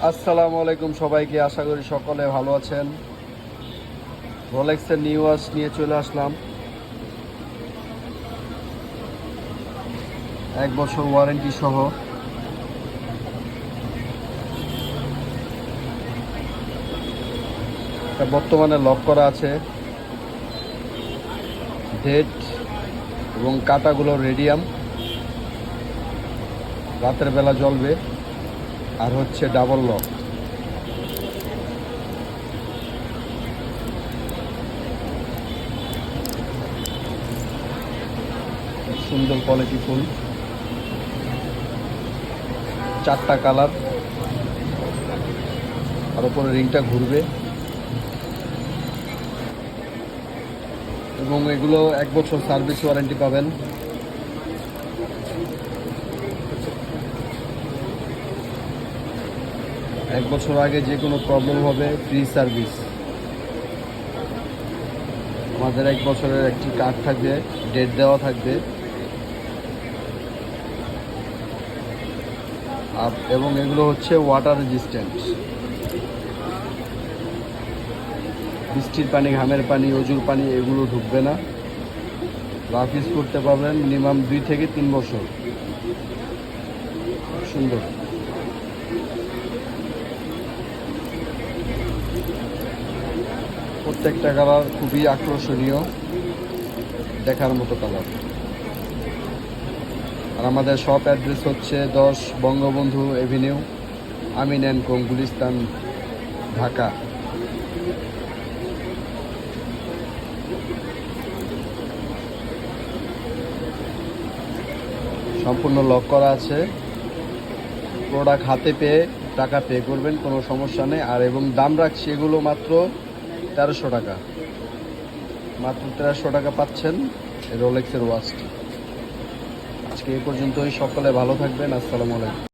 আসসালামু আলাইকুম সবাইকে, আশা করি সকলে ভালো আছেন। রোলেক্সের নিউ ওয়াচ নিয়ে চলে আসলাম। 1 বছর ওয়ারেন্টি সহ। এটা বর্তমানে লক করা আছে। ডেট এবং কাঁটাগুলো রেডিয়াম, রাতের বেলা জ্বলবে। আর হচ্ছে ডাবল লক। সুন্দর কোয়ালিটি ফুল, 4টা কালার। আর উপরে রিংটা ঘুরবে এবং এগুলো 1 বছর সার্ভিস ওয়ারেন্টি পাবেন। এক বছর আগে যে কোনো প্রবলেম হবে ফ্রি সার্ভিস। আমাদের 1 বছরের একটি কার্ড থাকবে, ডেট দেওয়া থাকবে। এবং এগুলো হচ্ছে ওয়াটার রেজিস্ট্যান্ট। বৃষ্টির পানি, ঘামের পানি, অজুর পানি এগুলো ঢুকবে না। রাফ ইউজ করতে পারবেন মিনিমাম 2 থেকে 3 বছর। সুন্দর। প্রত্যেকটা কালার খুবই আকর্ষণীয়, দেখার মতো কালার। আর আমাদের শপ অ্যাড্রেস হচ্ছে 10 Bangabandhu Avenue, Amin and co, Gulistan, Dhaka. সম্পূর্ণ লক করা আছে। প্রোডাক্ট হাতে পেয়ে টাকা পে করবেন, কোনো সমস্যা নেই। আর এবং দাম রাখছি এগুলো মাত্র 1300 টাকা। মাত্র 1300 টাকা পাচ্ছেন রোলেক্সের ওয়াচটি। আজকে এই পর্যন্তই। সকলে ভালো থাকবেন। আসসালামু আলাইকুম।